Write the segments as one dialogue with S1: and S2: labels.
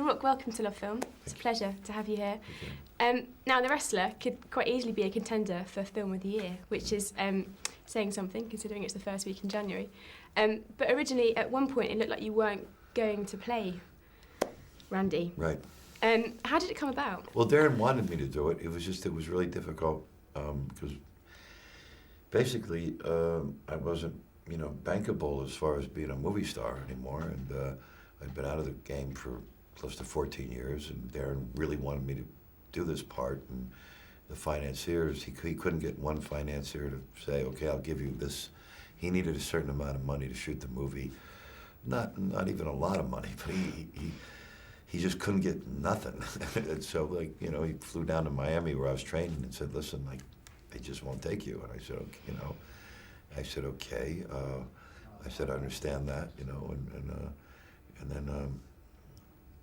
S1: Rourke, welcome to LOVEFiLM. It's a pleasure to have you here. Now, The Wrestler could quite easily be a contender for Film of the Year, which is saying something, considering it's the first week in January. But originally, at one point, it looked like you weren't going to play Randy.
S2: Right.
S1: How did it come about?
S2: Well, Darren wanted me to do it. It was really difficult because basically I wasn't, bankable as far as being a movie star anymore, and I'd been out of the game for close to 14 years, and Darren really wanted me to do this part, and the financiers, he couldn't get one financier to say, okay, I'll give you this. He needed a certain amount of money to shoot the movie. Not even a lot of money, but he just couldn't get nothing. And so, he flew down to Miami where I was training and said, listen, they just won't take you. And I said, okay, I said, okay. I said, I understand that, and then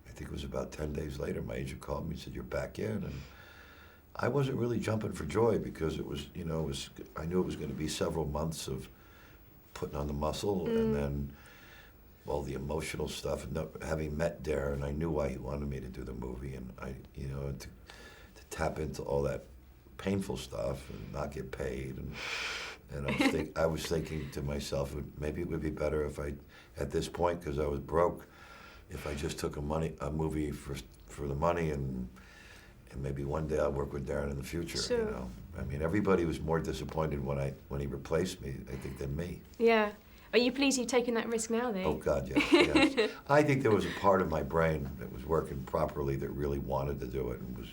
S2: I think it was about 10 days later, my agent called me and said, you're back in. And I wasn't really jumping for joy because it was, I knew it was going to be several months of putting on the muscle and then all the emotional stuff. And having met Darren, I knew why he wanted me to do the movie, and to tap into all that painful stuff and not get paid. And I was thinking to myself, maybe it would be better if at this point, because I was broke, if I just took a movie for the money, and maybe one day I'll work with Darren in the future.
S1: Sure.
S2: I mean, everybody was more disappointed when he replaced me, I think, than me.
S1: Yeah. Are you pleased you've taken that risk now, though?
S2: Oh God, yes. Yes. I think there was a part of my brain that was working properly that really wanted to do it, and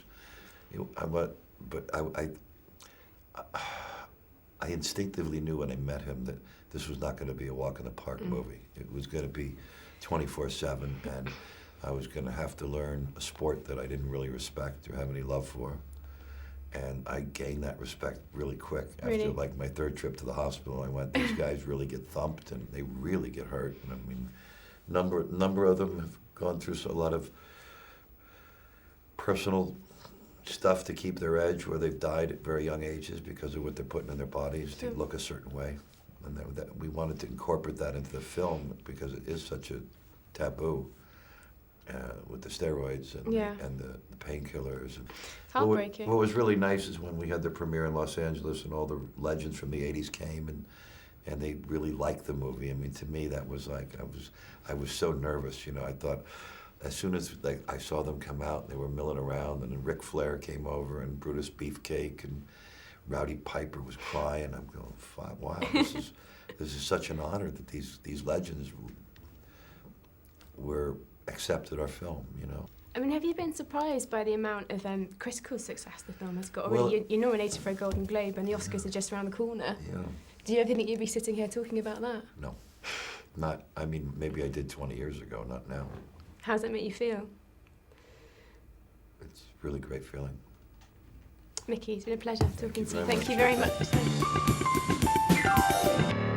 S2: I instinctively knew when I met him that this was not going to be a walk in the park movie. It was going to be 24/7, and I was going to have to learn a sport that I didn't really respect or have any love for. And I gained that respect really quick.
S1: Really?
S2: After my third trip to the hospital, I went, these guys really get thumped and they really get hurt. And I mean, number of them have gone through a lot of personal stuff to keep their edge, where they've died at very young ages because of what they're putting in their bodies to look a certain way. And that we wanted to incorporate that into the film because it is such a taboo with the steroids and the painkillers.
S1: It's heartbreaking.
S2: What was really nice is when we had the premiere in Los Angeles and all the legends from the 80s came and they really liked the movie. I mean, to me, that was I was so nervous, I thought, as soon as I saw them come out, they were milling around, and then Ric Flair came over, and Brutus Beefcake, and Rowdy Piper was crying. I'm going, wow, this is such an honor that these legends were accepted our film,
S1: I mean, have you been surprised by the amount of critical success the film has got?
S2: Well,
S1: Already, you're nominated for a Golden Globe, and the Oscars are just around the corner.
S2: Yeah.
S1: Do you ever think you'd be sitting here talking about that?
S2: No, not. I mean, maybe I did 20 years ago, not now.
S1: How does that make you feel?
S2: It's a really great feeling.
S1: Mickey, it's been a pleasure talking to you.
S2: Thank
S1: Thank you very much.